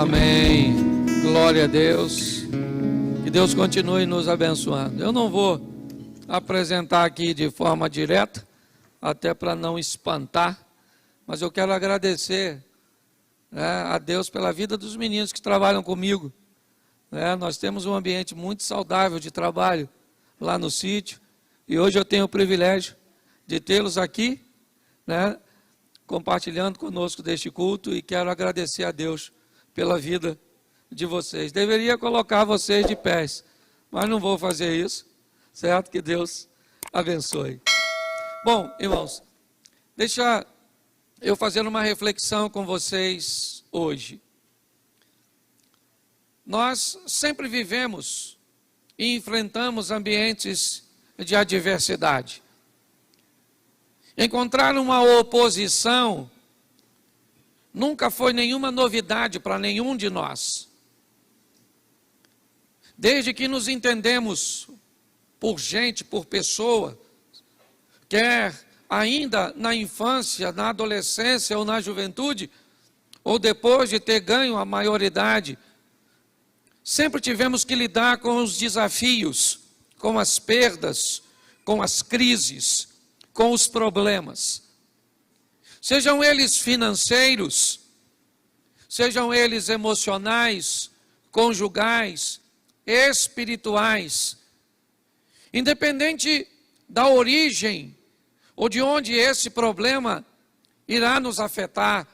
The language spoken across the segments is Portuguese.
Amém. Glória a Deus. Que Deus continue nos abençoando. Eu não vou apresentar aqui de forma direta, até para não espantar, mas eu quero agradecer, a Deus pela vida dos meninos que trabalham comigo. Nós temos um ambiente muito saudável de trabalho lá no sítio, e hoje eu tenho o privilégio de tê-los aqui, compartilhando conosco deste culto, e quero agradecer a Deus pela vida de vocês. Deveria colocar vocês de pés, mas não vou fazer isso, certo? Que Deus abençoe. Bom, irmãos, deixa eu fazer uma reflexão com vocês hoje. Nós sempre vivemos e enfrentamos ambientes de adversidade. Encontrar uma oposição nunca foi nenhuma novidade para nenhum de nós. Desde que nos entendemos por gente, por pessoa, quer ainda na infância, na adolescência ou na juventude, ou depois de ter ganho a maioridade, sempre tivemos que lidar com os desafios, com as perdas, com as crises, com os problemas. Sejam eles financeiros, sejam eles emocionais, conjugais, espirituais. Independente da origem ou de onde esse problema irá nos afetar,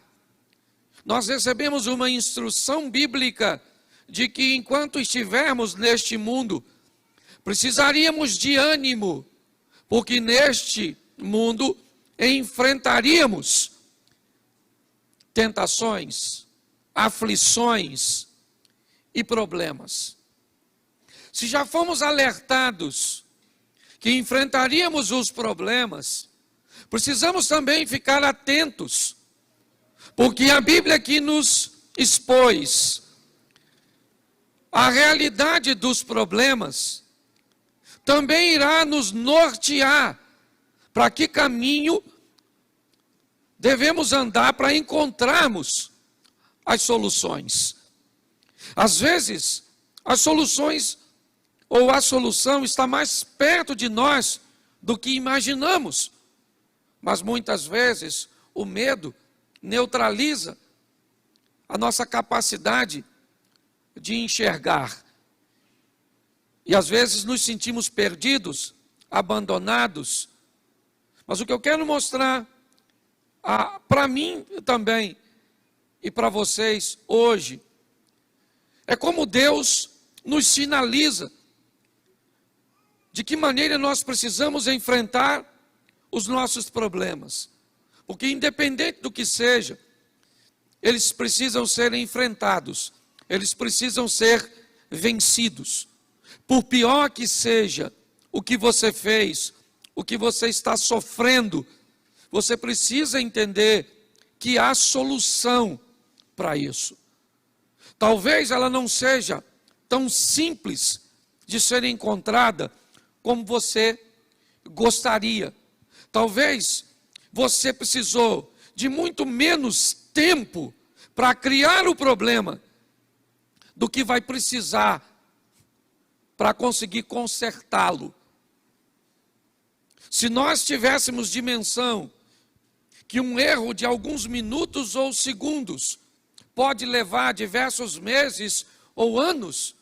nós recebemos uma instrução bíblica de que enquanto estivermos neste mundo, precisaríamos de ânimo, porque neste mundo enfrentaríamos tentações, aflições e problemas. Se já fomos alertados que enfrentaríamos os problemas, precisamos também ficar atentos, porque a Bíblia aqui nos expôs a realidade dos problemas, também irá nos nortear para que caminho devemos andar para encontrarmos as soluções. Às vezes, as soluções ou a solução está mais perto de nós do que imaginamos, mas muitas vezes o medo neutraliza a nossa capacidade de enxergar. E às vezes nos sentimos perdidos, abandonados. Mas o que eu quero mostrar para mim também e para vocês hoje é como Deus nos sinaliza de que maneira nós precisamos enfrentar os nossos problemas. Porque independente do que seja, eles precisam ser enfrentados, eles precisam ser vencidos. Por pior que seja o que você fez, o que você está sofrendo, você precisa entender que há solução para isso. Talvez ela não seja tão simples de ser encontrada como você gostaria. Talvez você precisou de muito menos tempo para criar o problema do que vai precisar para conseguir consertá-lo. Se nós tivéssemos dimensão que um erro de alguns minutos ou segundos pode levar diversos meses ou anos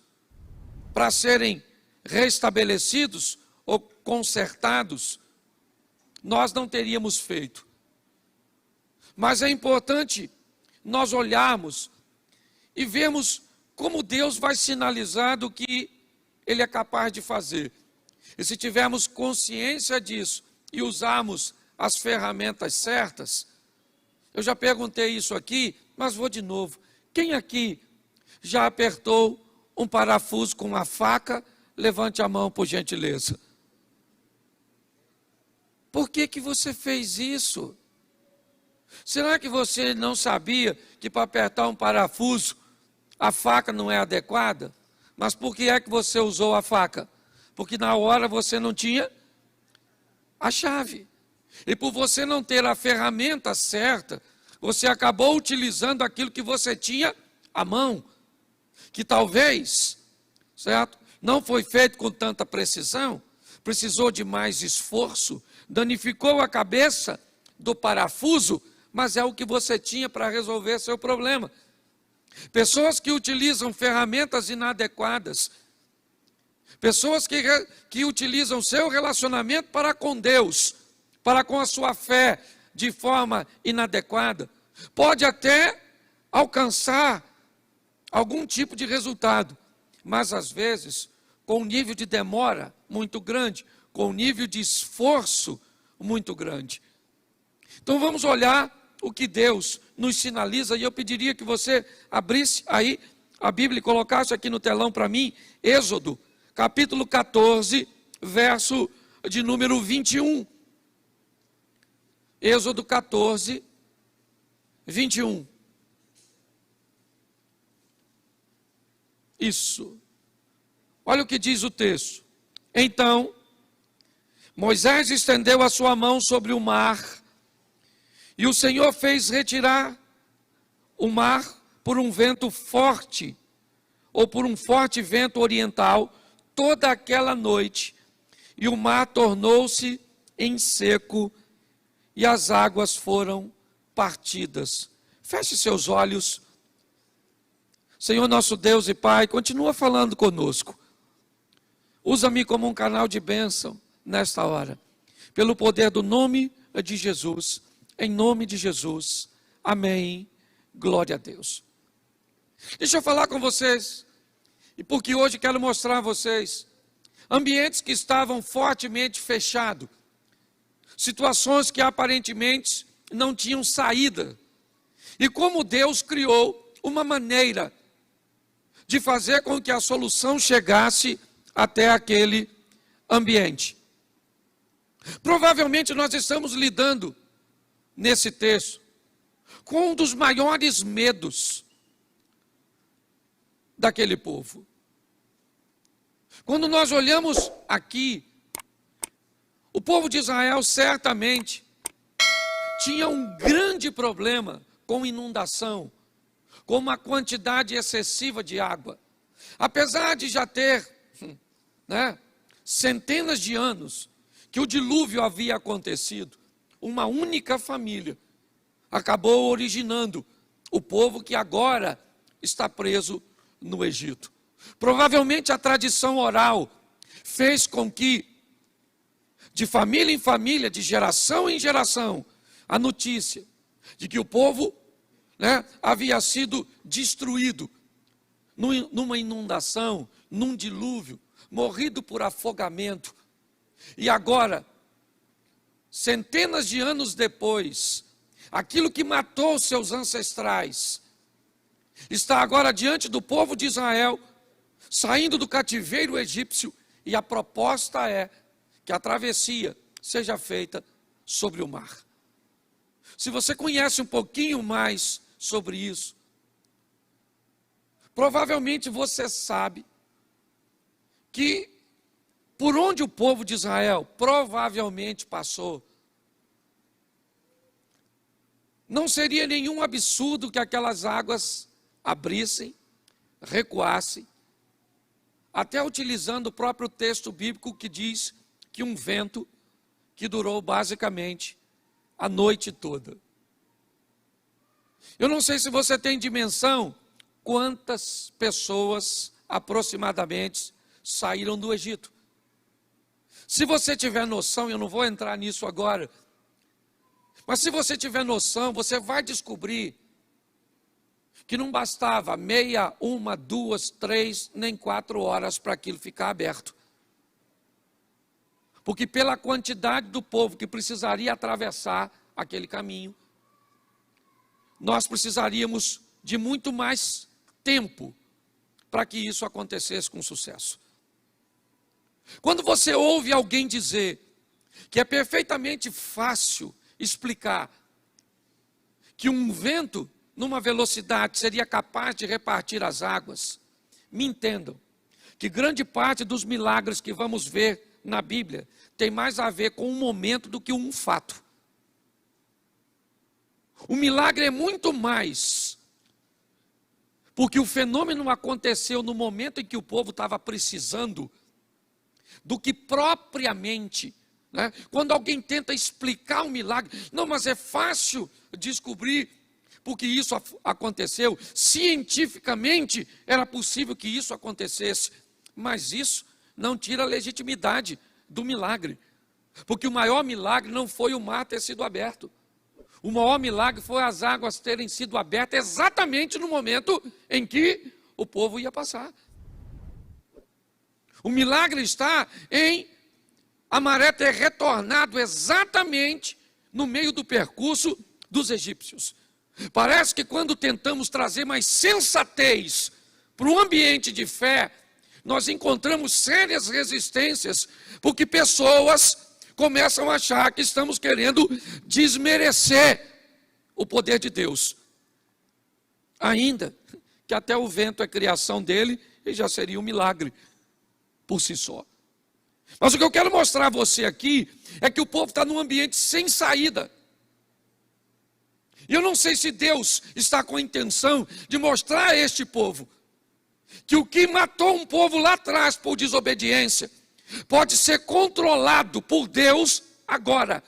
para serem restabelecidos ou consertados, nós não teríamos feito. Mas é importante nós olharmos e vermos como Deus vai sinalizar do que Ele é capaz de fazer. E se tivermos consciência disso e usarmos as ferramentas certas, eu já perguntei isso aqui, mas vou de novo. Quem aqui já apertou um parafuso com uma faca? Levante a mão, por gentileza. Por que você fez isso? Será que você não sabia que para apertar um parafuso a faca não é adequada? Mas por que é que você usou a faca? Porque na hora você não tinha a chave. E por você não ter a ferramenta certa, você acabou utilizando aquilo que você tinha à mão, que talvez, certo, não foi feito com tanta precisão, precisou de mais esforço, danificou a cabeça do parafuso, mas é o que você tinha para resolver seu problema. Pessoas que utilizam ferramentas inadequadas, pessoas que utilizam seu relacionamento para com Deus, para com a sua fé, de forma inadequada, pode até alcançar algum tipo de resultado, mas às vezes com um nível de demora muito grande, com um nível de esforço muito grande. Então vamos olhar o que Deus nos sinaliza, e eu pediria que você abrisse aí a Bíblia e colocasse aqui no telão para mim, Êxodo, capítulo 14, verso de número 21. Êxodo 14, 21. Isso. Olha o que diz o texto. Então, Moisés estendeu a sua mão sobre o mar, e o Senhor fez retirar o mar por um vento forte, ou por um forte vento oriental, toda aquela noite, e o mar tornou-se em seco, e as águas foram partidas. Feche seus olhos. Senhor nosso Deus e Pai, continua falando conosco. Usa-me como um canal de bênção nesta hora, pelo poder do nome de Jesus, em nome de Jesus. Amém. Glória a Deus. Deixa eu falar com vocês, e porque hoje quero mostrar a vocês ambientes que estavam fortemente fechados, situações que aparentemente não tinham saída, e como Deus criou uma maneira de fazer com que a solução chegasse até aquele ambiente. Provavelmente nós estamos lidando nesse texto com um dos maiores medos daquele povo. Quando nós olhamos aqui, o povo de Israel certamente tinha um grande problema com inundação, com uma quantidade excessiva de água. Apesar de já ter centenas de anos que o dilúvio havia acontecido, uma única família acabou originando o povo que agora está preso no Egito. Provavelmente a tradição oral fez com que, de família em família, de geração em geração, a notícia de que o povo havia sido destruído numa inundação, num dilúvio, morrido por afogamento. E agora, centenas de anos depois, aquilo que matou seus ancestrais está agora diante do povo de Israel, saindo do cativeiro egípcio, e a proposta é que a travessia seja feita sobre o mar. Se você conhece um pouquinho mais sobre isso, provavelmente você sabe que por onde o povo de Israel provavelmente passou, não seria nenhum absurdo que aquelas águas abrissem, recuassem, até utilizando o próprio texto bíblico que diz que um vento que durou basicamente a noite toda. Eu não sei se você tem dimensão quantas pessoas aproximadamente saíram do Egito. Se você tiver noção, eu não vou entrar nisso agora, mas se você tiver noção, você vai descobrir que não bastava meia, uma, duas, três, nem 4 horas para aquilo ficar aberto. Porque pela quantidade do povo que precisaria atravessar aquele caminho, nós precisaríamos de muito mais tempo para que isso acontecesse com sucesso. Quando você ouve alguém dizer que é perfeitamente fácil explicar que um vento numa velocidade seria capaz de repartir as águas, me entendam que grande parte dos milagres que vamos ver na Bíblia tem mais a ver com um momento do que um fato. O milagre é muito mais Porque o fenômeno aconteceu no momento em que o povo estava precisando do que propriamente, né? Quando alguém tenta explicar um milagre, não, mas é fácil descobrir porque isso aconteceu, cientificamente era possível que isso acontecesse, mas isso não tira a legitimidade do milagre, porque o maior milagre não foi o mar ter sido aberto, o maior milagre foi as águas terem sido abertas exatamente no momento em que o povo ia passar. O milagre está em a maré ter retornado exatamente no meio do percurso dos egípcios. Parece que quando tentamos trazer mais sensatez para o ambiente de fé, nós encontramos sérias resistências, porque pessoas começam a achar que estamos querendo desmerecer o poder de Deus. Ainda que até o vento é criação dele e já seria um milagre por si só. Mas o que eu quero mostrar a você aqui é que o povo está num ambiente sem saída. E eu não sei se Deus está com a intenção de mostrar a este povo que o que matou um povo lá atrás por desobediência pode ser controlado por Deus agora.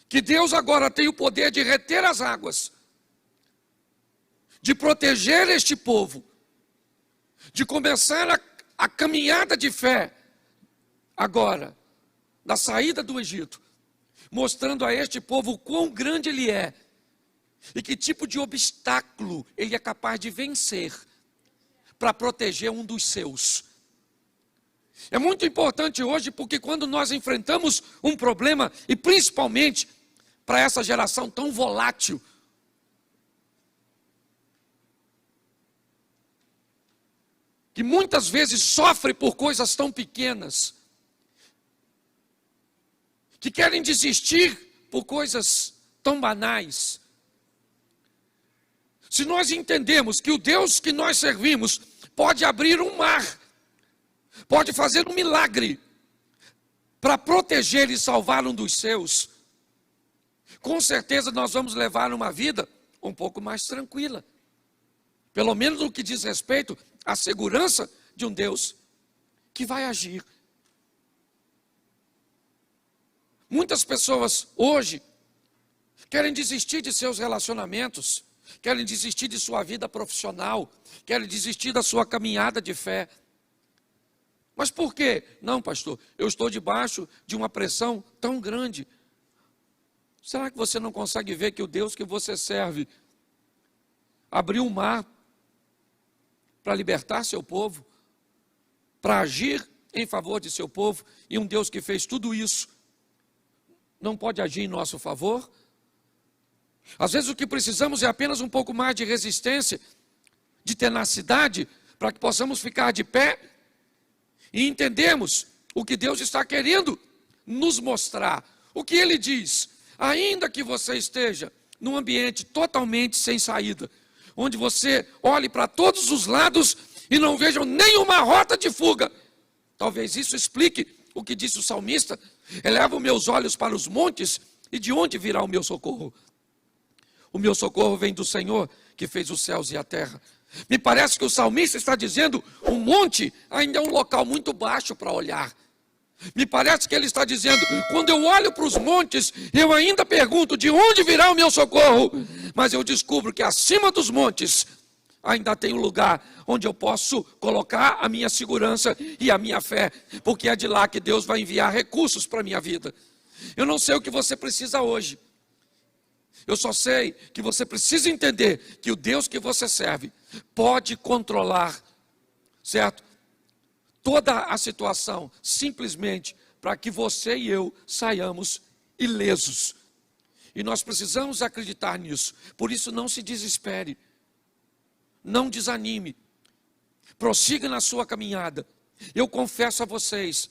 Que Deus agora tem o poder de reter as águas, de proteger este povo, de começar a caminhada de fé agora, da saída do Egito, mostrando a este povo o quão grande ele é e que tipo de obstáculo ele é capaz de vencer para proteger um dos seus. É muito importante hoje, porque quando nós enfrentamos um problema, e principalmente para essa geração tão volátil, que muitas vezes sofre por coisas tão pequenas, que querem desistir por coisas tão banais. Se nós entendemos que o Deus que nós servimos pode abrir um mar, pode fazer um milagre para proteger e salvar um dos seus, com certeza nós vamos levar uma vida um pouco mais tranquila. Pelo menos no que diz respeito à segurança de um Deus que vai agir. Muitas pessoas hoje querem desistir de seus relacionamentos, querem desistir de sua vida profissional, querem desistir da sua caminhada de fé. Mas por quê? Não, pastor, eu estou debaixo de uma pressão tão grande. Será que você não consegue ver que o Deus que você serve abriu um mar para libertar seu povo, para agir em favor de seu povo, e um Deus que fez tudo isso não pode agir em nosso favor? Às vezes o que precisamos é apenas um pouco mais de resistência, de tenacidade, para que possamos ficar de pé e entendermos o que Deus está querendo nos mostrar. O que Ele diz: ainda que você esteja num ambiente totalmente sem saída, onde você olhe para todos os lados e não veja nenhuma rota de fuga, talvez isso explique o que disse o salmista: eleva meus olhos para os montes, e de onde virá o meu socorro? O meu socorro vem do Senhor, que fez os céus e a terra. Me parece que o salmista está dizendo: o monte ainda é um local muito baixo para olhar. Me parece que ele está dizendo: quando eu olho para os montes, eu ainda pergunto de onde virá o meu socorro, mas eu descubro que acima dos montes ainda tem um lugar onde eu posso colocar a minha segurança e a minha fé, porque é de lá que Deus vai enviar recursos para a minha vida. Eu não sei o que você precisa hoje, eu só sei que você precisa entender que o Deus que você serve pode controlar, certo? Toda a situação, simplesmente para que você e eu saiamos ilesos. E nós precisamos acreditar nisso. Por isso, não se desespere, não desanime, prossiga na sua caminhada. Eu confesso a vocês,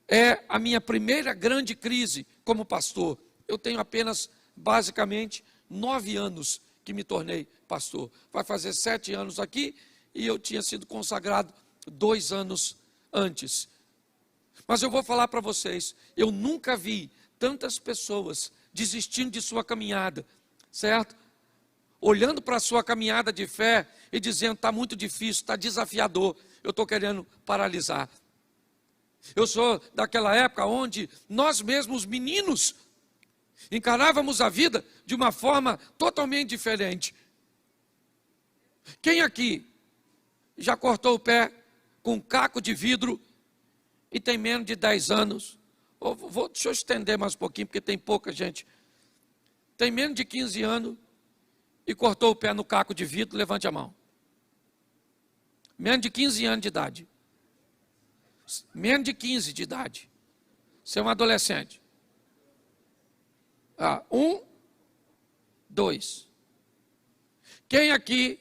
é a minha primeira grande crise como pastor. Eu tenho apenas, basicamente, 9 anos que me tornei pastor. Vai fazer 7 anos aqui e eu tinha sido consagrado 2 anos antes. Mas eu vou falar para vocês, eu nunca vi tantas pessoas desistindo de sua caminhada, certo? olhando para a sua caminhada de fé e dizendo: está muito difícil, está desafiador, eu estou querendo paralisar. Eu sou daquela época onde nós mesmos, meninos, encarávamos a vida de uma forma totalmente diferente. Quem aqui já cortou o pé com um caco de vidro e tem menos de 10 anos? Deixa eu estender mais um pouquinho, porque tem pouca gente. Tem menos de 15 anos e cortou o pé no caco de vidro, levante a mão. Menos de 15 anos de idade. Menos de 15 de idade. Você é um adolescente. 1, 2. Quem aqui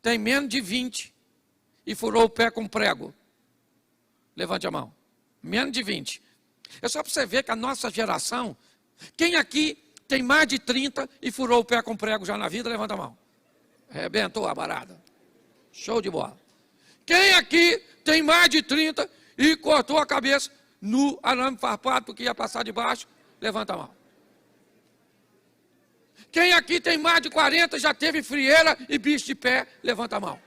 tem menos de 20 e furou o pé com prego? Levante a mão. Menos de 20. É só para você ver que a nossa geração... Quem aqui tem mais de 30 e furou o pé com prego já na vida? Levanta a mão. Arrebentou a barada. Show de bola. Quem aqui tem mais de 30 e cortou a cabeça no arame farpado porque ia passar de baixo? Levanta a mão. Quem aqui tem mais de 40 já teve frieira e bicho de pé? Levanta a mão.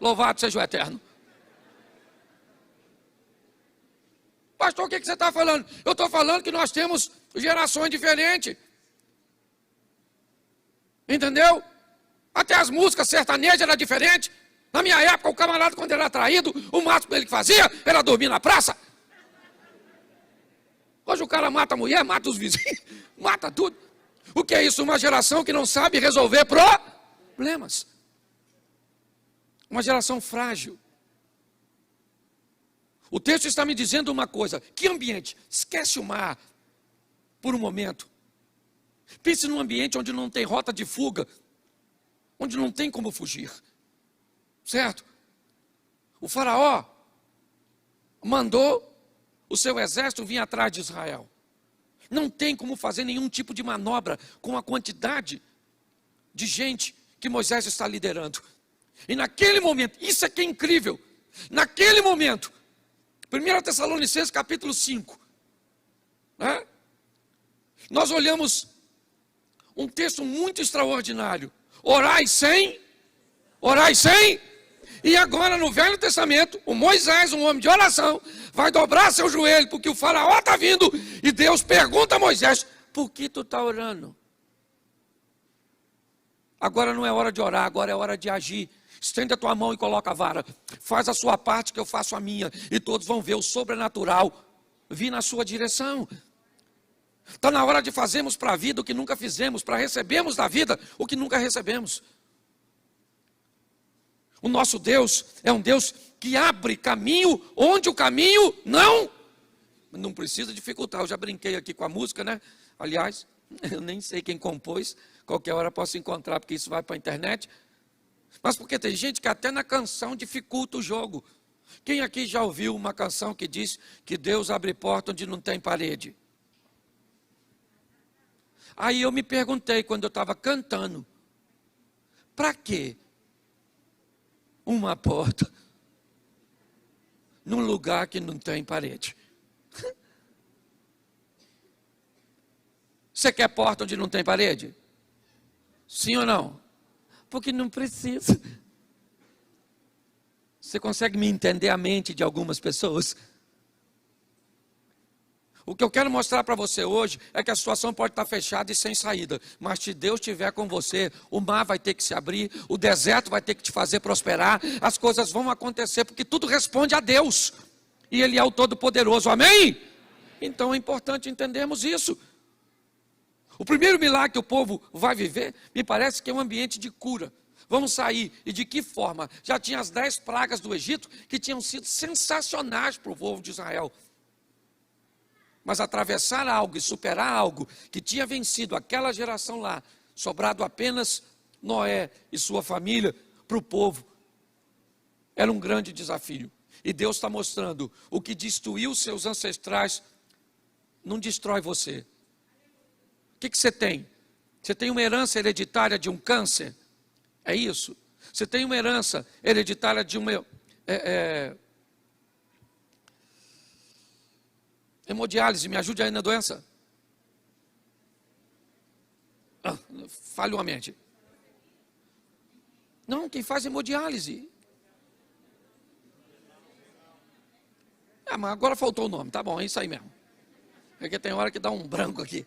Louvado seja o Eterno. Pastor, o que você está falando? Eu estou falando que nós temos gerações diferentes. Entendeu? Até as músicas sertanejas eram diferentes. Na minha época, o camarada, quando era traído, o máximo que ele fazia era dormir na praça. Hoje o cara mata a mulher, mata os vizinhos, mata tudo. O que é isso? Uma geração que não sabe resolver problemas. Uma geração frágil. O texto está me dizendo uma coisa: que ambiente? Esquece o mar por um momento. Pense num ambiente onde não tem rota de fuga, onde não tem como fugir. Certo? O faraó mandou o seu exército vir atrás de Israel. Não tem como fazer nenhum tipo de manobra com a quantidade de gente que Moisés está liderando. E naquele momento, isso aqui é incrível, naquele momento, 1 Tessalonicenses capítulo 5, né? Nós olhamos um texto muito extraordinário. Orai sem. E agora no Velho Testamento, o Moisés, um homem de oração, vai dobrar seu joelho, porque o faraó está vindo, e Deus pergunta a Moisés: por que tu está orando? Agora não é hora de orar, agora é hora de agir. Estende a tua mão e coloca a vara. Faz a sua parte que eu faço a minha, e todos vão ver o sobrenatural vir na sua direção. Está na hora de fazermos para a vida o que nunca fizemos, para recebermos da vida o que nunca recebemos. O nosso Deus é um Deus que abre caminho onde o caminho não precisa dificultar. Eu já brinquei aqui com a música, né? Aliás, eu nem sei quem compôs, qualquer hora posso encontrar, porque isso vai para a internet. Mas porque tem gente que até na canção dificulta o jogo. Quem aqui já ouviu uma canção que diz que Deus abre porta onde não tem parede? Aí eu me perguntei quando eu estava cantando: para quê uma porta num lugar que não tem parede? Você quer porta onde não tem parede? Sim ou não? Porque não precisa. Você consegue me entender a mente de algumas pessoas? O que eu quero mostrar para você hoje é que a situação pode estar fechada e sem saída, mas se Deus estiver com você, o mar vai ter que se abrir, o deserto vai ter que te fazer prosperar, as coisas vão acontecer, porque tudo responde a Deus, e Ele é o Todo-Poderoso, amém? Então é importante entendermos isso. O primeiro milagre que o povo vai viver, me parece que é um ambiente de cura. Vamos sair, e de que forma? Já tinha as 10 pragas do Egito, que tinham sido sensacionais para o povo de Israel. Mas atravessar algo e superar algo que tinha vencido aquela geração lá, sobrado apenas Noé e sua família, para o povo, era um grande desafio. E Deus está mostrando: o que destruiu seus ancestrais não destrói você. O que você tem? Você tem uma herança hereditária de um câncer? É isso? Você tem uma herança hereditária de uma hemodiálise? Me ajude aí na doença. Falhou a mente. Não, quem faz hemodiálise. Mas agora faltou o nome, tá bom, é isso aí mesmo. Porque tem hora que dá um branco aqui,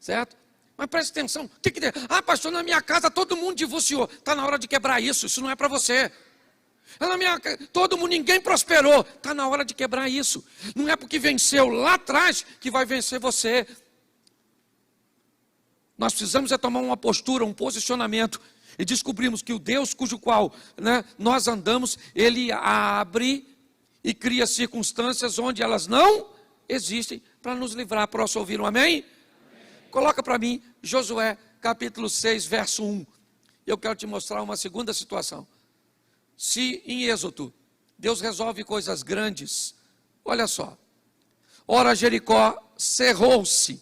certo? Mas preste atenção, o que tem? Pastor, na minha casa todo mundo divorciou. Está na hora de quebrar isso, isso não é para você. Na minha casa, todo mundo, ninguém prosperou. Está na hora de quebrar isso. Não é porque venceu lá atrás que vai vencer você. Nós precisamos tomar uma postura, um posicionamento. E descobrimos que o Deus cujo qual nós andamos, Ele abre e cria circunstâncias onde elas não existem para nos livrar. Posso ouvir um amém? Coloca para mim Josué capítulo 6, verso 1. Eu quero te mostrar uma segunda situação. Se em Êxodo Deus resolve coisas grandes, olha só. Ora, Jericó cerrou-se,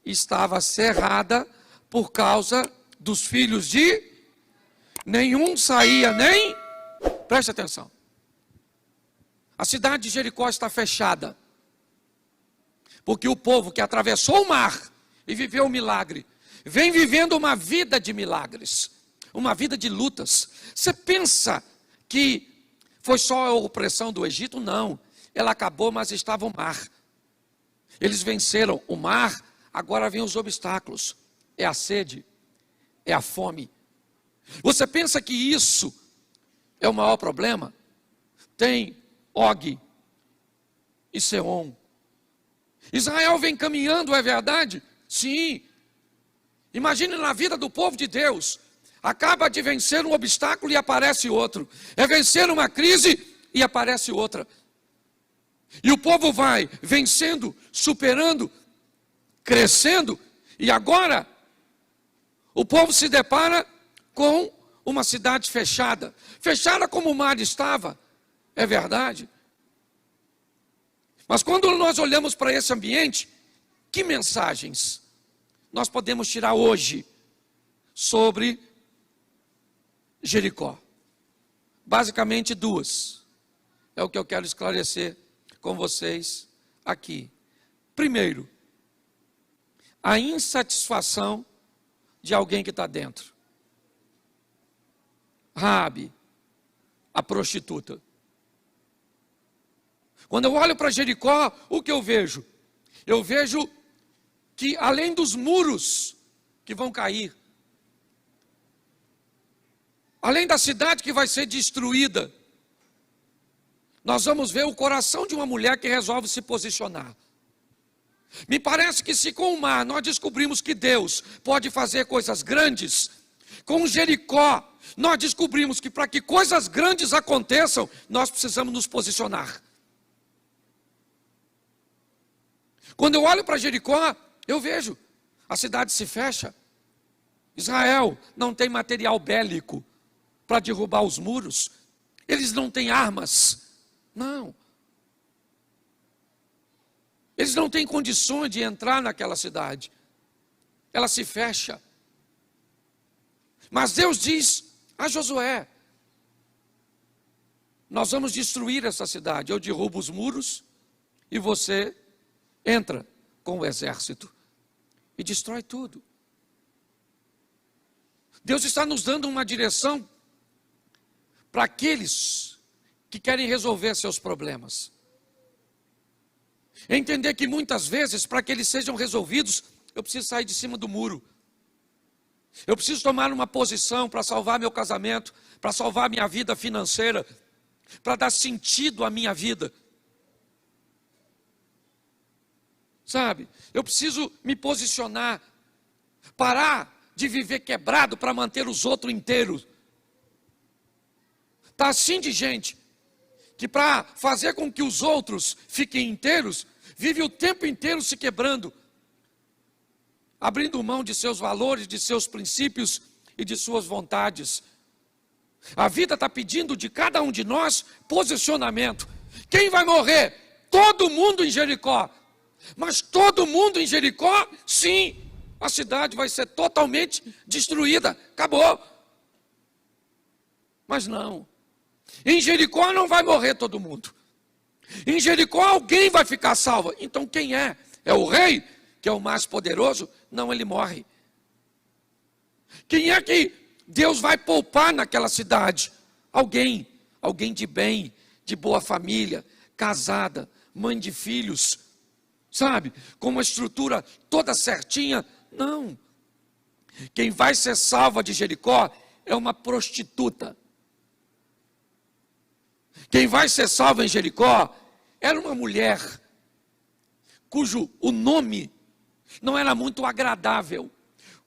estava cerrada por causa dos filhos de... Nenhum saía nem... Preste atenção. A cidade de Jericó está fechada. Porque o povo que atravessou o mar e viveu o milagre, vem vivendo uma vida de milagres, uma vida de lutas. Você pensa que foi só a opressão do Egito? Não, ela acabou, mas estava o mar. Eles venceram o mar, agora vêm os obstáculos. É a sede, é a fome. Você pensa que isso é o maior problema? Tem Og e Seom. Israel vem caminhando, é verdade? Sim. Imagine na vida do povo de Deus. Acaba de vencer um obstáculo e aparece outro. É vencer uma crise e aparece outra. E o povo vai vencendo, superando, crescendo. E agora, o povo se depara com uma cidade fechada. Fechada como o mar estava. É verdade. Mas quando nós olhamos para esse ambiente, que mensagens nós podemos tirar hoje sobre Jericó? Basicamente duas. É o que eu quero esclarecer com vocês aqui. Primeiro, a insatisfação de alguém que está dentro. Raabe, a prostituta. Quando eu olho para Jericó, o que eu vejo? Eu vejo que além dos muros que vão cair, além da cidade que vai ser destruída, nós vamos ver o coração de uma mulher que resolve se posicionar. Me parece que se com o mar nós descobrimos que Deus pode fazer coisas grandes, com Jericó nós descobrimos que para que coisas grandes aconteçam, nós precisamos nos posicionar. Quando eu olho para Jericó, eu vejo, a cidade se fecha. Israel não tem material bélico para derrubar os muros. Eles não têm armas. Não. Eles não têm condições de entrar naquela cidade. Ela se fecha. Mas Deus diz a Josué: nós vamos destruir essa cidade. Eu derrubo os muros e você entra com o exército e destrói tudo. Deus está nos dando uma direção para aqueles que querem resolver seus problemas. Entender que muitas vezes, para que eles sejam resolvidos, eu preciso sair de cima do muro. Eu preciso tomar uma posição para salvar meu casamento, para salvar minha vida financeira, para dar sentido à minha vida. Sabe, eu preciso me posicionar, parar de viver quebrado para manter os outros inteiros. Está assim de gente que para fazer com que os outros fiquem inteiros, vive o tempo inteiro se quebrando, abrindo mão de seus valores, de seus princípios e de suas vontades. A vida está pedindo de cada um de nós posicionamento. Quem vai morrer? Todo mundo em Jericó. Mas todo mundo em Jericó, sim, a cidade vai ser totalmente destruída, acabou. Mas não, em Jericó não vai morrer todo mundo. Em Jericó alguém vai ficar salvo. Então quem é? É o rei, que é o mais poderoso? Não, ele morre. Quem é que Deus vai poupar naquela cidade alguém de bem, de boa família, casada, mãe de filhos, sabe? Com uma estrutura toda certinha. Não. Quem vai ser salva de Jericó é uma prostituta. Quem vai ser salva em Jericó era uma mulher cujo o nome não era muito agradável,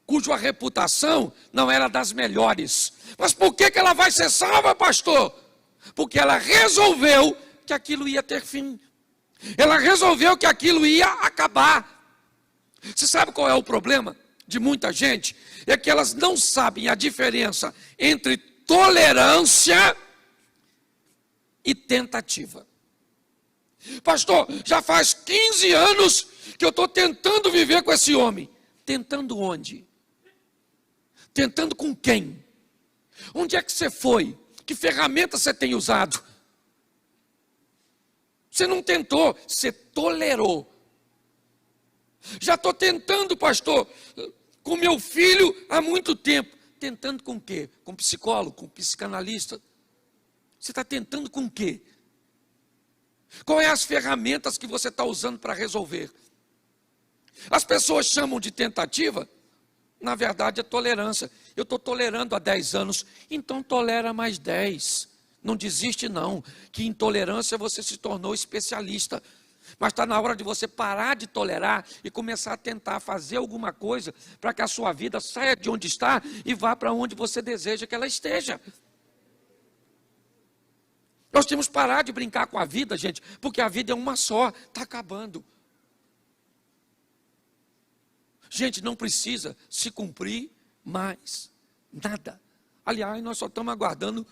cuja reputação não era das melhores. Mas por que ela vai ser salva, pastor? Porque ela resolveu que aquilo ia ter fim. Ela resolveu que aquilo ia acabar. Você sabe qual é o problema de muita gente? É que elas não sabem a diferença entre tolerância e tentativa. Pastor, já faz 15 anos que eu estou tentando viver com esse homem. Tentando onde? Tentando com quem? Onde é que você foi? Que ferramenta você tem usado? Você não tentou, você tolerou. Já estou tentando, pastor, com meu filho há muito tempo. Tentando com o quê? Com psicólogo, com psicanalista? Você está tentando com o quê? Qual é as ferramentas que você está usando para resolver? As pessoas chamam de tentativa, na verdade é tolerância. Eu estou tolerando há 10 anos, então tolera mais 10. Não desiste não, que intolerância você se tornou especialista. Mas está na hora de você parar de tolerar e começar a tentar fazer alguma coisa para que a sua vida saia de onde está e vá para onde você deseja que ela esteja. Nós temos que parar de brincar com a vida, gente, porque a vida é uma só, está acabando. Gente, não precisa se cumprir mais nada. Aliás, nós só estamos aguardando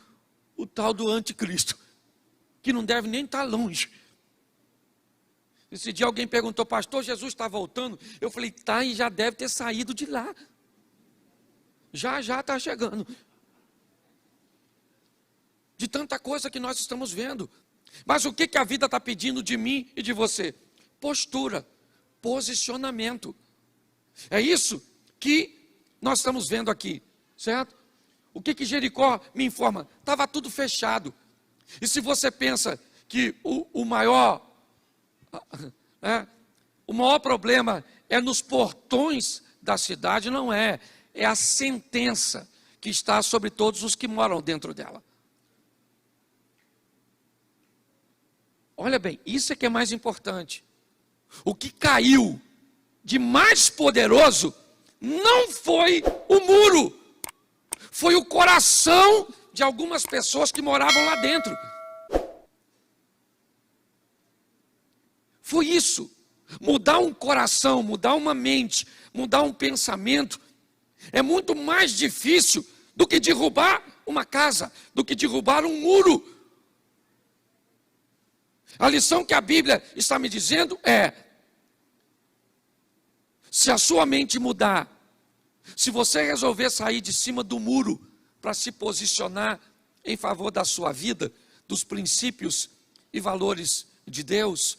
o tal do anticristo, que não deve nem estar longe. Esse dia alguém perguntou, pastor, Jesus está voltando? Eu falei, tá, e já deve ter saído de lá. Já está chegando. De tanta coisa que nós estamos vendo. Mas o que a vida está pedindo de mim e de você? Postura, posicionamento. É isso que nós estamos vendo aqui, certo? O que Jericó me informa? Estava tudo fechado. E se você pensa que o maior problema é nos portões da cidade, não é. É a sentença que está sobre todos os que moram dentro dela. Olha bem, isso é que é mais importante. O que caiu de mais poderoso não foi o muro, foi o coração de algumas pessoas que moravam lá dentro. Foi isso. Mudar um coração, mudar uma mente, mudar um pensamento, é muito mais difícil do que derrubar uma casa, do que derrubar um muro. A lição que a Bíblia está me dizendo é: se a sua mente mudar, se você resolver sair de cima do muro para se posicionar em favor da sua vida, dos princípios e valores de Deus,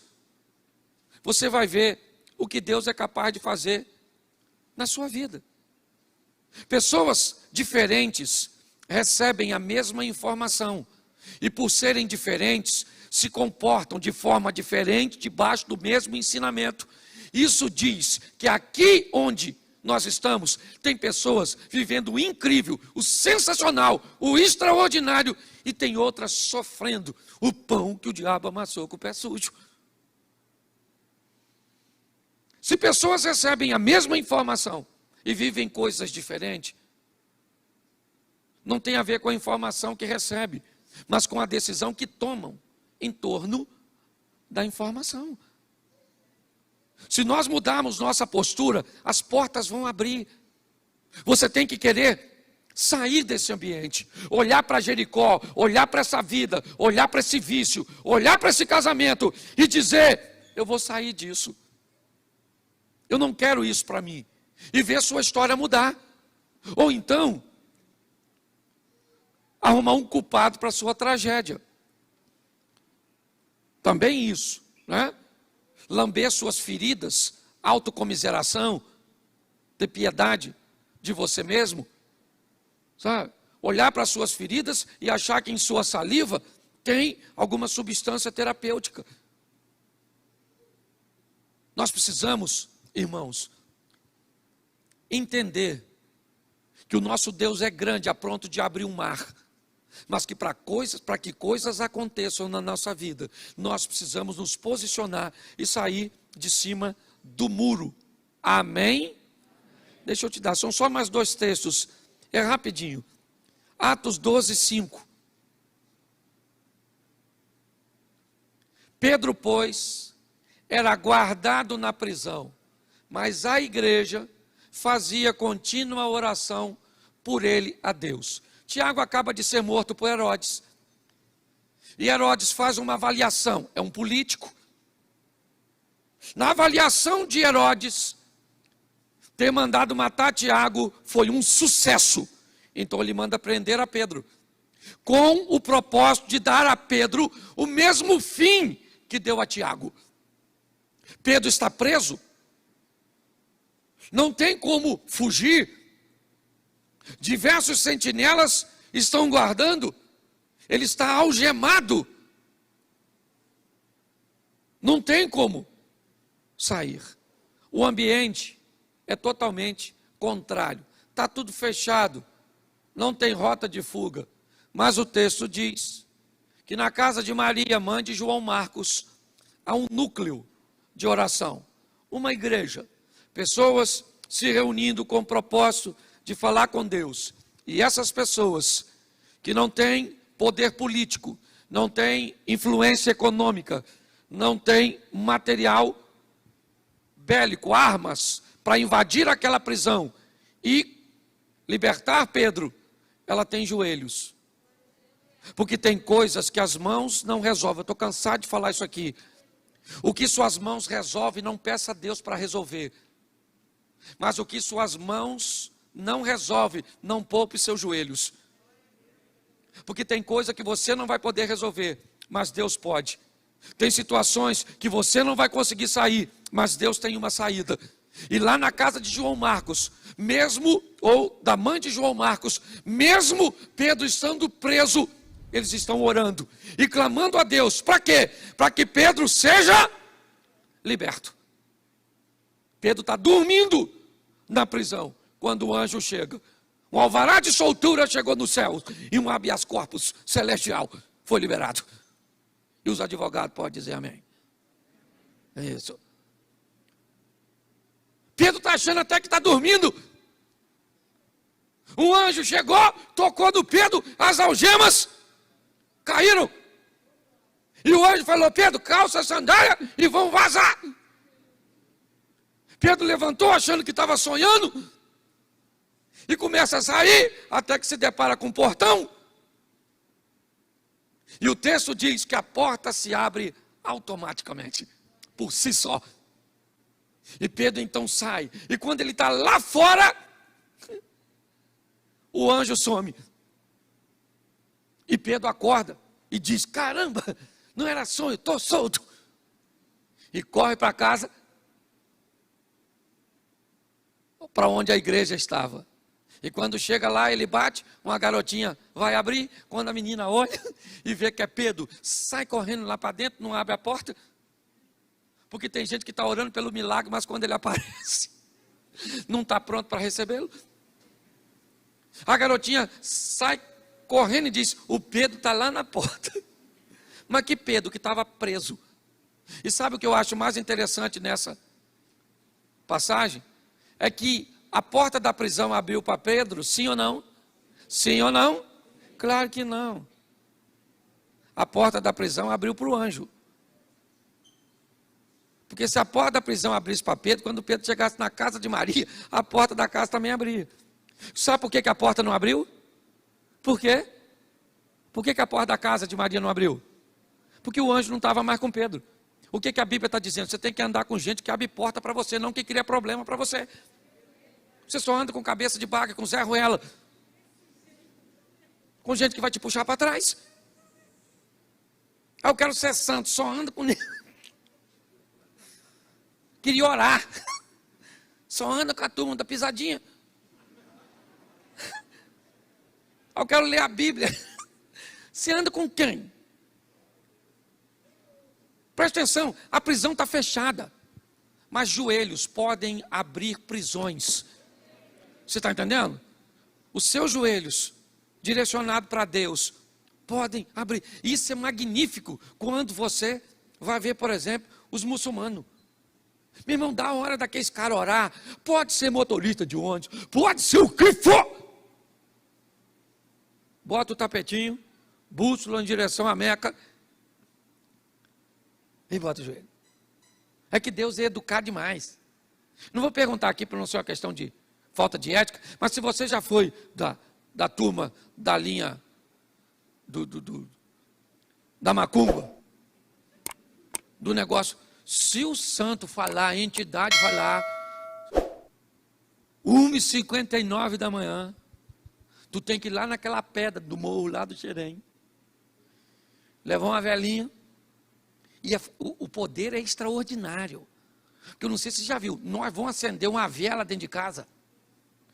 você vai ver o que Deus é capaz de fazer na sua vida. Pessoas diferentes recebem a mesma informação e, por serem diferentes, se comportam de forma diferente debaixo do mesmo ensinamento. Isso diz que aqui onde nós estamos, tem pessoas vivendo o incrível, o sensacional, o extraordinário, e tem outras sofrendo o pão que o diabo amassou com o pé sujo. Se pessoas recebem a mesma informação e vivem coisas diferentes, não tem a ver com a informação que recebe, mas com a decisão que tomam em torno da informação. Se nós mudarmos nossa postura, as portas vão abrir. Você tem que querer sair desse ambiente, olhar para Jericó, olhar para essa vida, olhar para esse vício, olhar para esse casamento e dizer: eu vou sair disso. Eu não quero isso para mim. E ver sua história mudar. Ou então, arrumar um culpado para a sua tragédia. Também isso, né? Lamber suas feridas, autocomiseração, ter piedade de você mesmo. sabe? Olhar para as suas feridas e achar que em sua saliva tem alguma substância terapêutica. Nós precisamos, irmãos, entender que o nosso Deus é grande, a ponto de abrir um mar, mas que para que coisas aconteçam na nossa vida, nós precisamos nos posicionar e sair de cima do muro. Amém? Deixa eu te dar, são só mais 2 textos, é rapidinho. Atos 12, 5. Pedro, pois, era guardado na prisão, mas a igreja fazia contínua oração por ele a Deus. Tiago acaba de ser morto por Herodes. E Herodes faz uma avaliação, é um político. Na avaliação de Herodes, ter mandado matar Tiago foi um sucesso. Então ele manda prender a Pedro, com o propósito de dar a Pedro o mesmo fim que deu a Tiago. Pedro está preso, não tem como fugir. Diversos sentinelas estão guardando, ele está algemado, não tem como sair. O ambiente é totalmente contrário, está tudo fechado, não tem rota de fuga. Mas o texto diz que na casa de Maria, mãe de João Marcos, há um núcleo de oração, uma igreja, pessoas se reunindo com o propósito de falar com Deus. E essas pessoas que não têm poder político, não têm influência econômica, não têm material bélico, armas para invadir aquela prisão e libertar Pedro, ela tem joelhos. Porque tem coisas que as mãos não resolvem. Eu estou cansado de falar isso aqui. O que suas mãos resolvem, não peça a Deus para resolver. Mas o que suas mãos não resolvem, não poupe seus joelhos. Porque tem coisa que você não vai poder resolver, mas Deus pode. Tem situações que você não vai conseguir sair, mas Deus tem uma saída. E lá na casa de João Marcos, mesmo, ou da mãe de João Marcos, mesmo Pedro estando preso, eles estão orando e clamando a Deus. Para quê? Para que Pedro seja liberto. Pedro está dormindo na prisão, quando o anjo chega. Um alvará de soltura chegou no céu, e um habeas corpus celestial foi liberado. E os advogados podem dizer amém. É isso. Pedro está achando até que está dormindo. Um anjo chegou, tocou no Pedro, as algemas caíram. E o anjo falou: Pedro, calça a sandália e vão vazar. Pedro levantou achando que estava sonhando e começa a sair até que se depara com um portão. E o texto diz que a porta se abre automaticamente, por si só. E Pedro então sai. E quando ele está lá fora, o anjo some. E Pedro acorda e diz: caramba, não era sonho, estou solto. E corre para casa, para onde a igreja estava. E quando chega lá, ele bate, uma garotinha vai abrir. Quando a menina olha e vê que é Pedro, sai correndo lá para dentro, não abre a porta. Porque tem gente que está orando pelo milagre, mas quando ele aparece, não está pronto para recebê-lo. A garotinha sai correndo e diz: o Pedro está lá na porta. Mas que Pedro que estava preso. E sabe o que eu acho mais interessante nessa passagem? É que a porta da prisão abriu para Pedro, sim ou não? Sim ou não? Claro que não. A porta da prisão abriu para o anjo. Porque se a porta da prisão abrisse para Pedro, quando Pedro chegasse na casa de Maria, a porta da casa também abria. Sabe por que a porta não abriu? Por quê? Por que a porta da casa de Maria não abriu? Porque o anjo não estava mais com Pedro. O que a Bíblia está dizendo? Você tem que andar com gente que abre porta para você, não que cria problema para você. Você só anda com cabeça de baga, com Zé Ruela. Com gente que vai te puxar para trás. Eu quero ser santo, só anda com ele. Queria orar. Só anda com a turma da pisadinha. Eu quero ler a Bíblia. Você anda com quem? Presta atenção, a prisão está fechada. Mas joelhos podem abrir prisões. Você está entendendo? Os seus joelhos, direcionados para Deus, podem abrir. Isso é magnífico quando você vai ver, por exemplo, os muçulmanos. Meu irmão, dá a hora daqueles caras orar. Pode ser motorista de ônibus, pode ser o que for. Bota o tapetinho, bússola em direção à Meca e bota o joelho. É que Deus é educado demais. Não vou perguntar aqui para não ser uma questão de falta de ética, mas se você já foi da turma, da linha da macumba, do negócio, se o santo falar, a entidade falar, 1h59 da manhã, tu tem que ir lá naquela pedra do morro, lá do Xerém, levar uma velinha, e o poder é extraordinário. Porque eu não sei se você já viu, nós vamos acender uma vela dentro de casa,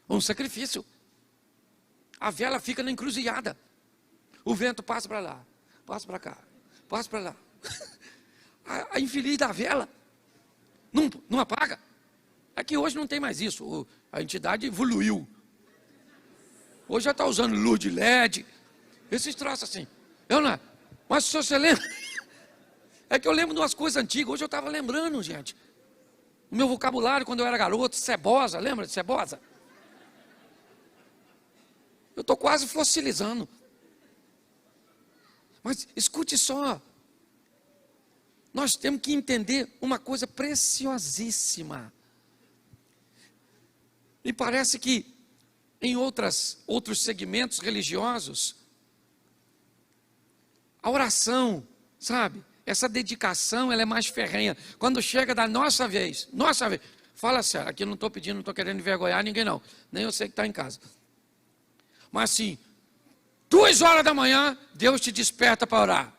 um sacrifício. A vela fica na encruzilhada. O vento passa para lá, passa para cá, passa para lá. A infeliz da vela não apaga. É que hoje não tem mais isso. A entidade evoluiu. Hoje já está usando luz de LED. Esses troços assim. Mas se você lembra... É que eu lembro de umas coisas antigas. Hoje eu estava lembrando, gente. O meu vocabulário, quando eu era garoto, cebosa. Lembra de cebosa? Eu estou quase fossilizando. Mas escute só. Nós temos que entender uma coisa preciosíssima. E parece que em outros segmentos religiosos, a oração, sabe? Essa dedicação, ela é mais ferrenha. Quando chega da nossa vez, fala sério, aqui eu não estou pedindo, não estou querendo envergonhar ninguém não, nem eu sei que está em casa. Mas assim, 2h da manhã, Deus te desperta para orar.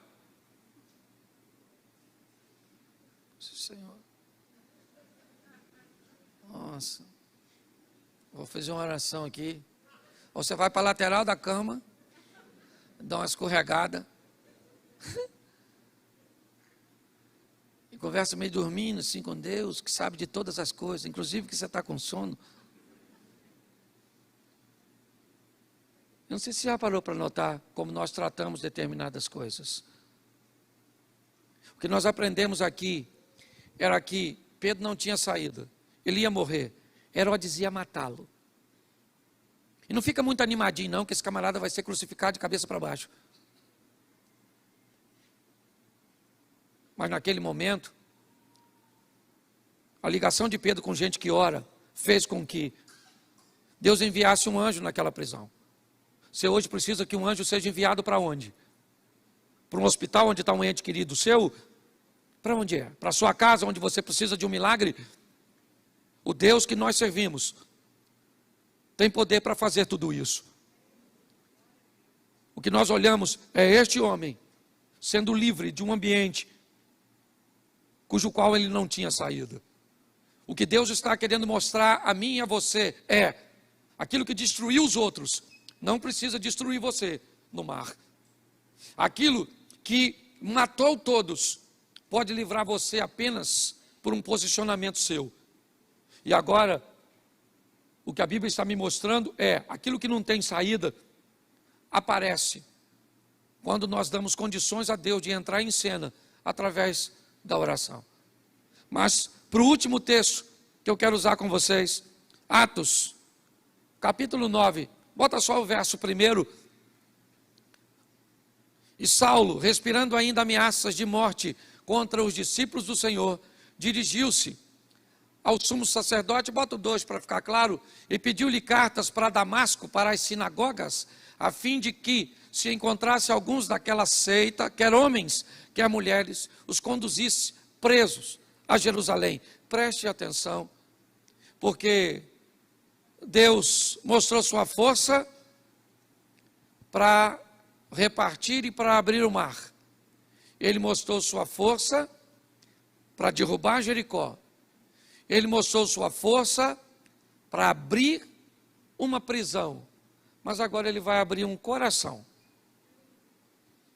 Senhor, nossa, vou fazer uma oração aqui. Ou você vai para a lateral da cama, dá uma escorregada, e conversa meio dormindo assim com Deus, que sabe de todas as coisas, inclusive que você está com sono. Eu não sei se você já parou para notar como nós tratamos determinadas coisas. O que nós aprendemos aqui era que Pedro não tinha saída, ele ia morrer, Herodes ia matá-lo. E não fica muito animadinho não, que esse camarada vai ser crucificado de cabeça para baixo. Mas naquele momento, a ligação de Pedro com gente que ora, fez com que Deus enviasse um anjo naquela prisão. Você hoje precisa que um anjo seja enviado para onde? Para um hospital onde está um ente querido seu? Para onde é? Para a sua casa, onde você precisa de um milagre? O Deus que nós servimos tem poder para fazer tudo isso. O que nós olhamos é este homem sendo livre de um ambiente cujo qual ele não tinha saída. O que Deus está querendo mostrar a mim e a você é aquilo que destruiu os outros não precisa destruir você no mar. Aquilo que matou todos pode livrar você apenas por um posicionamento seu. E agora, o que a Bíblia está me mostrando é aquilo que não tem saída aparece quando nós damos condições a Deus de entrar em cena através da oração. Mas para o último texto que eu quero usar com vocês, Atos, capítulo 9, bota só o verso 1. E Saulo, respirando ainda ameaças de morte contra os discípulos do Senhor, dirigiu-se ao sumo sacerdote, bota o 2 para ficar claro, e pediu-lhe cartas para Damasco, para as sinagogas, a fim de que, se encontrasse alguns daquela seita, quer homens, quer mulheres, os conduzisse presos a Jerusalém. Preste atenção, porque Deus mostrou sua força para repartir e para abrir o mar. Ele mostrou sua força para derrubar Jericó. Ele mostrou sua força para abrir uma prisão, Mas agora ele vai abrir um coração.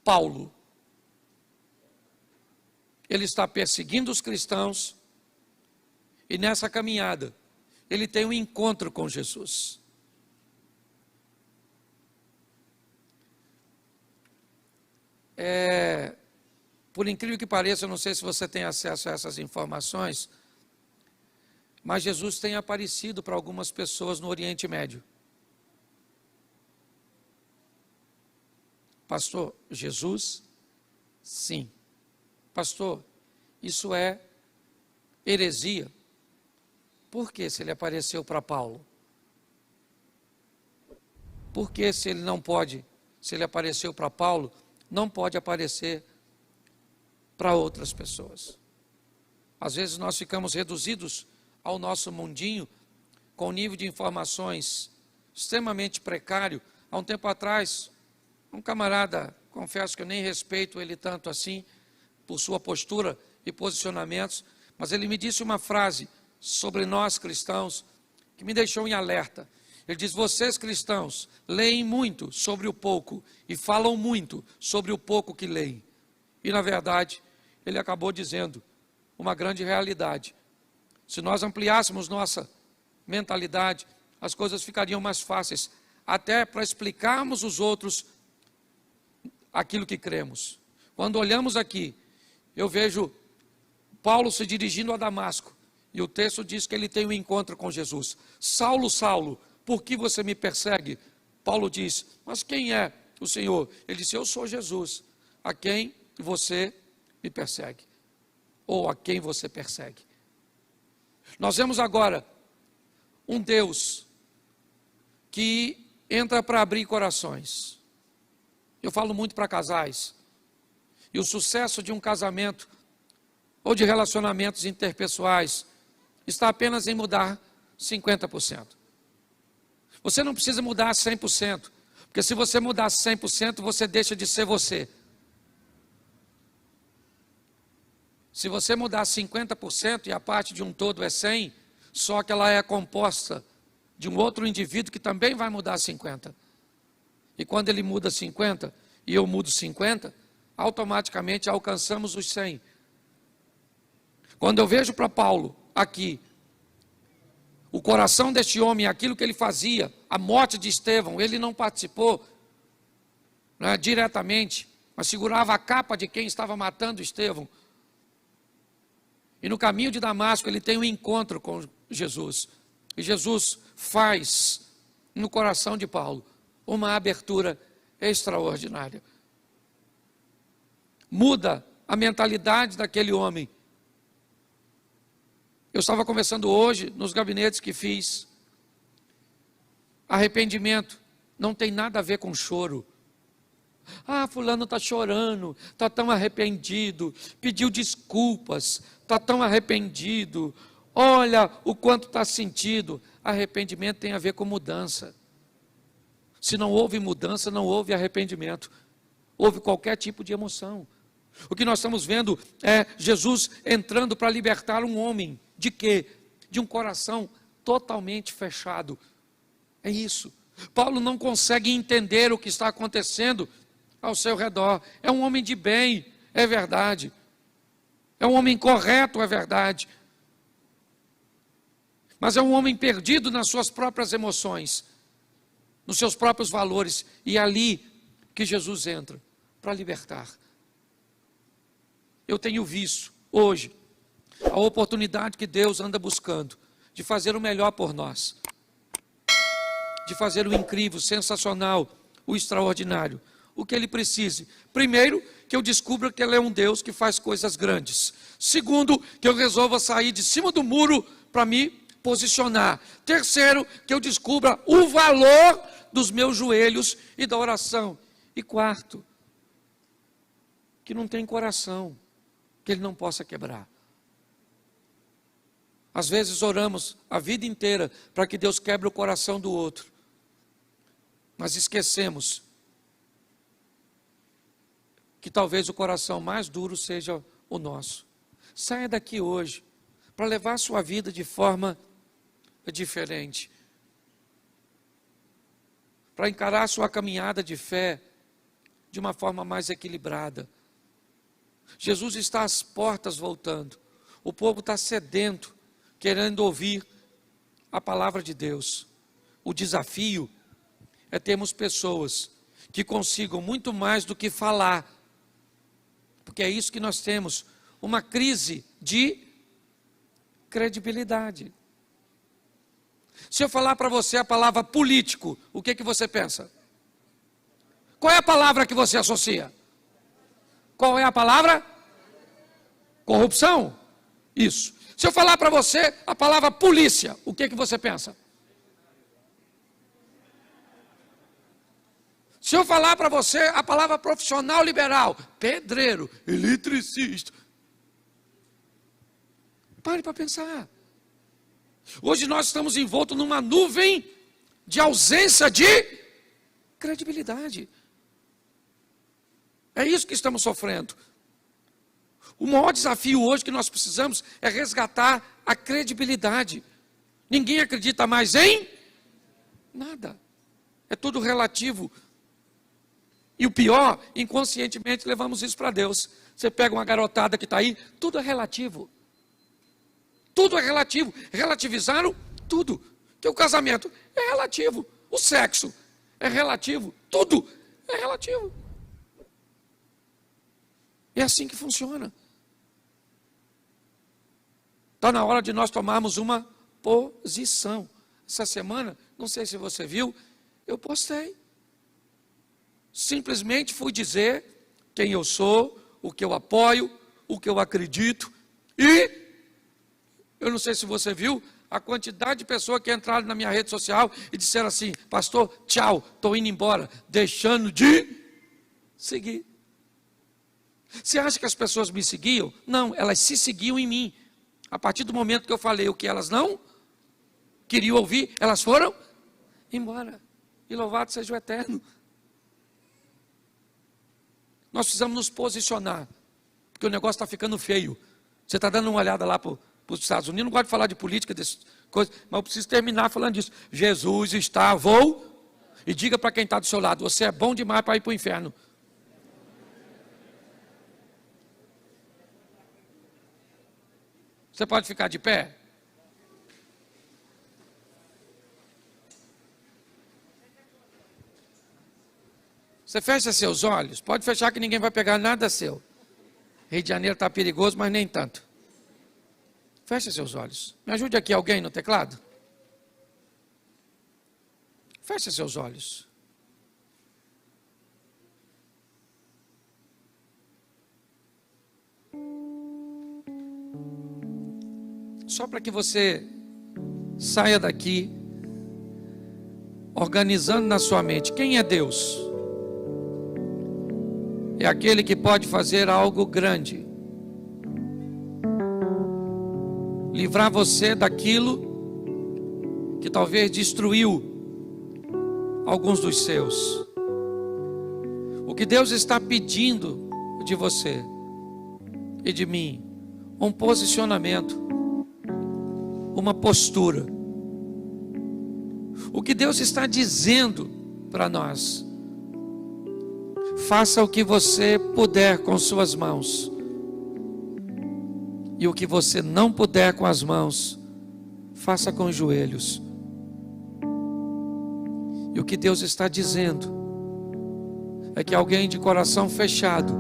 Paulo. Ele está perseguindo os cristãos e nessa caminhada ele tem um encontro com Jesus. Por incrível que pareça, eu não sei se você tem acesso a essas informações, mas Jesus tem aparecido para algumas pessoas no Oriente Médio. Pastor, Jesus? Sim. Pastor, isso é heresia. Por que se ele apareceu para Paulo? Por que se ele não pode, se ele apareceu para Paulo, não pode aparecer para outras pessoas? Às vezes nós ficamos reduzidos ao nosso mundinho, com um nível de informações extremamente precário. Há um tempo atrás, um camarada, confesso que eu nem respeito ele tanto assim, por sua postura e posicionamentos, mas ele me disse uma frase sobre nós cristãos, que me deixou em alerta. Ele diz: vocês cristãos leem muito sobre o pouco e falam muito sobre o pouco que leem. E na verdade, ele acabou dizendo uma grande realidade. Se nós ampliássemos nossa mentalidade, as coisas ficariam mais fáceis, até para explicarmos aos outros aquilo que cremos. Quando olhamos aqui, eu vejo Paulo se dirigindo a Damasco, e o texto diz que ele tem um encontro com Jesus. Saulo, Saulo, por que você me persegue? Paulo diz: mas quem é o Senhor? Ele disse: eu sou Jesus, a quem você me persegue, ou a quem você persegue. Nós vemos agora um Deus que entra para abrir corações. Eu falo muito para casais, e o sucesso de um casamento ou de relacionamentos interpessoais está apenas em mudar 50%. Você não precisa mudar 100%, porque se você mudar 100%, você deixa de ser você. Se você mudar 50% e a parte de um todo é 100%, só que ela é composta de um outro indivíduo que também vai mudar 50%. E quando ele muda 50% e eu mudo 50%, automaticamente alcançamos os 100%. Quando eu vejo para Paulo aqui, o coração deste homem, aquilo que ele fazia, a morte de Estevão, ele não participou diretamente, mas segurava a capa de quem estava matando Estevão. E no caminho de Damasco ele tem um encontro com Jesus. E Jesus faz no coração de Paulo uma abertura extraordinária. Muda a mentalidade daquele homem. Eu estava conversando hoje nos gabinetes que fiz. Arrependimento não tem nada a ver com choro. Ah, fulano está chorando, está tão arrependido, pediu desculpas, está tão arrependido, olha o quanto está sentido. Arrependimento tem a ver com mudança. Se não houve mudança, não houve arrependimento. Houve qualquer tipo de emoção. O que nós estamos vendo é Jesus entrando para libertar um homem. De quê? De um coração totalmente fechado. É isso. Paulo não consegue entender o que está acontecendo ao seu redor. É um homem de bem, é verdade. É um homem correto, é verdade. Mas é um homem perdido nas suas próprias emoções, nos seus próprios valores. E é ali que Jesus entra para libertar. Eu tenho visto hoje a oportunidade que Deus anda buscando de fazer o melhor por nós, de fazer o incrível, o sensacional, o extraordinário, o que Ele precise. Primeiro, que eu descubra que Ele é um Deus que faz coisas grandes. Segundo, que eu resolva sair de cima do muro para me posicionar. Terceiro, que eu descubra o valor dos meus joelhos e da oração. E quarto, que não tem coração que Ele não possa quebrar. Às vezes oramos a vida inteira para que Deus quebre o coração do outro, mas esquecemos que talvez o coração mais duro seja o nosso. Saia daqui hoje para levar a sua vida de forma diferente. para encarar a sua caminhada de fé de uma forma mais equilibrada. Jesus está às portas voltando. O povo está sedento, querendo ouvir a palavra de Deus. O desafio é termos pessoas que consigam muito mais do que falar, porque é isso que nós temos, uma crise de credibilidade. Se eu falar para você a palavra político, o que você pensa? Qual é a palavra que você associa? Qual é a palavra? Corrupção? Isso. Se eu falar para você a palavra polícia, o que você pensa? Se eu falar para você a palavra profissional liberal, pedreiro, eletricista, pare para pensar. Hoje nós estamos envoltos numa nuvem de ausência de credibilidade. É isso que estamos sofrendo. O maior desafio hoje que nós precisamos é resgatar a credibilidade. Ninguém acredita mais em nada. É tudo relativo. E o pior, inconscientemente levamos isso para Deus. Você pega uma garotada que está aí, tudo é relativo. Tudo é relativo. Relativizaram tudo. Que o casamento é relativo. O sexo é relativo. Tudo é relativo. É assim que funciona. Está na hora de nós tomarmos uma posição. Essa semana, não sei se você viu, eu postei. Simplesmente fui dizer quem eu sou, o que eu apoio, o que eu acredito. E, eu não sei se você viu, a quantidade de pessoas que entraram na minha rede social e disseram assim: pastor, tchau, estou indo embora, deixando de seguir. Você acha que as pessoas me seguiam? Não, elas se seguiam em mim. A partir do momento que eu falei o que elas não queriam ouvir, elas foram embora. E louvado seja o Eterno. Nós precisamos nos posicionar, porque o negócio está ficando feio. Você está dando uma olhada lá para os Estados Unidos, não gosto de falar de política, dessas coisas, mas eu preciso terminar falando disso. Jesus está, e diga para quem está do seu lado: você é bom demais para ir para o inferno. Você pode ficar de pé? Você fecha seus olhos, pode fechar que ninguém vai pegar nada seu. Rio de Janeiro está perigoso, mas nem tanto. Fecha seus olhos. Me ajude aqui alguém no teclado. Fecha seus olhos. Só para que você saia daqui organizando na sua mente: quem é Deus? É aquele que pode fazer algo grande, livrar você daquilo que talvez destruiu alguns dos seus. O que Deus está pedindo de você e de mim: um posicionamento, uma postura. O que Deus está dizendo para nós: faça o que você puder com suas mãos, e o que você não puder com as mãos, faça com os joelhos. E o que Deus está dizendo é que alguém de coração fechado,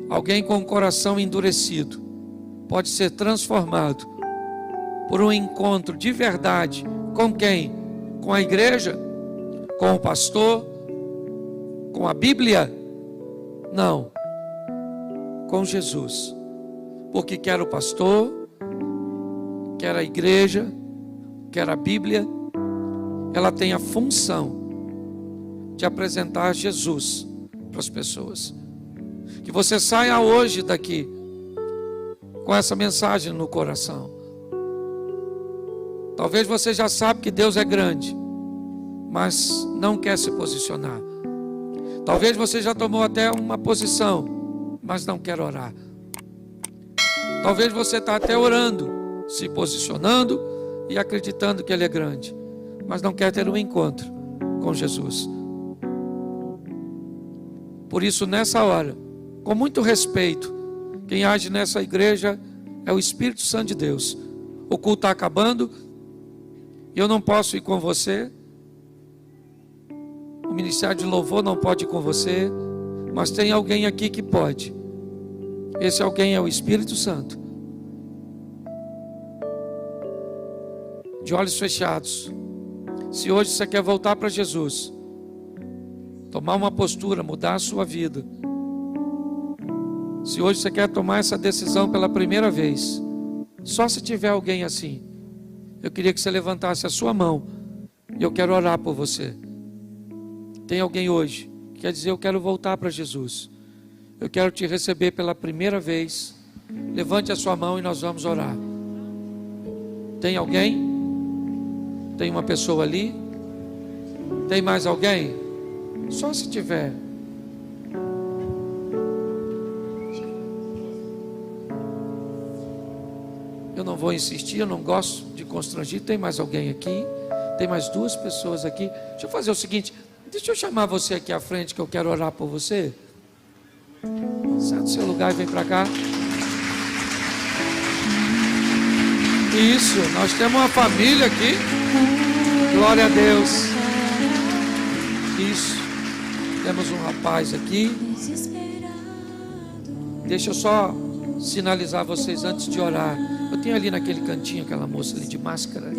alguém com o coração endurecido, pode ser transformado por um encontro de verdade. Com quem? Com a igreja? Com o pastor? Com a Bíblia? Não. Com Jesus. Porque quer o pastor, quer a igreja, quer a Bíblia, ela tem a função de apresentar Jesus para as pessoas. Que você saia hoje daqui com essa mensagem no coração. Talvez você já sabe que Deus é grande, mas não quer se posicionar. Talvez você já tomou até uma posição, mas não quer orar. Talvez você está até orando, se posicionando e acreditando que Ele é grande, mas não quer ter um encontro com Jesus. Por isso, nessa hora, com muito respeito, quem age nessa igreja é o Espírito Santo de Deus. O culto está acabando, eu não posso ir com você, o ministério de louvor não pode ir com você, mas tem alguém aqui que pode. Esse alguém é o Espírito Santo. De olhos fechados, se hoje você quer voltar para Jesus, tomar uma postura, mudar a sua vida, se hoje você quer tomar essa decisão pela primeira vez, só se tiver alguém assim, eu queria que você levantasse a sua mão e eu quero orar por você. Tem alguém hoje que quer dizer: eu quero voltar para Jesus, eu quero te receber pela primeira vez? Levante a sua mão e nós vamos orar. Tem alguém? Tem uma pessoa ali? Tem mais alguém? Só se tiver. Eu não vou insistir, eu não gosto de constranger. Tem mais alguém aqui? Tem mais duas pessoas aqui. Deixa eu fazer o seguinte, deixa eu chamar você aqui à frente, que eu quero orar por você. Sai do seu lugar e vem para cá. Isso, nós temos uma família aqui. Glória a Deus. Isso. Temos um rapaz aqui. Deixa eu só sinalizar vocês antes de orar. Eu tenho ali naquele cantinho aquela moça ali de máscara.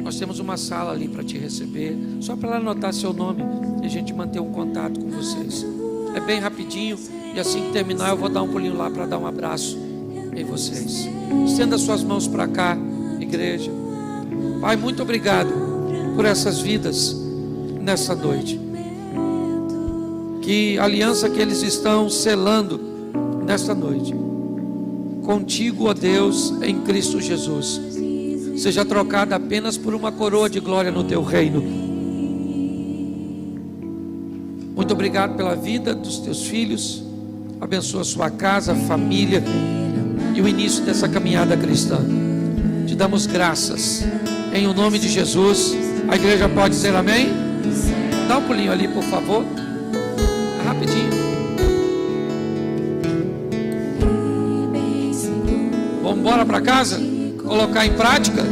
Nós temos uma sala ali para te receber, só para ela anotar seu nome e a gente manter um contato com vocês. É bem rapidinho, e assim que terminar eu vou dar um pulinho lá para dar um abraço em vocês. Estenda suas mãos para cá, igreja. Pai, muito obrigado por essas vidas nessa noite. Que a aliança que eles estão selando nesta noite contigo, ó Deus, em Cristo Jesus, seja trocada apenas por uma coroa de glória no teu reino. Muito obrigado pela vida dos teus filhos. Abençoa a sua casa, a família e o início dessa caminhada cristã. Te damos graças em o nome de Jesus. A igreja pode dizer amém? Dá um pulinho ali, por favor. Rapidinho. Vamos embora para casa? Colocar em prática?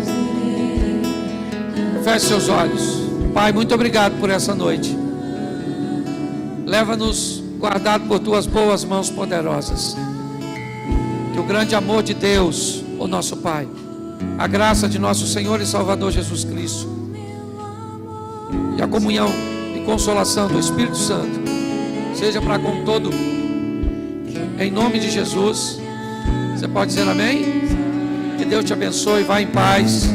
Feche seus olhos. Pai, muito obrigado por essa noite. Leva-nos guardado por tuas boas mãos poderosas. Que o grande amor de Deus, o nosso Pai, a graça de nosso Senhor e Salvador Jesus Cristo e a comunhão e consolação do Espírito Santo seja para com todo, em nome de Jesus. Você pode dizer amém? Que Deus te abençoe, vá em paz.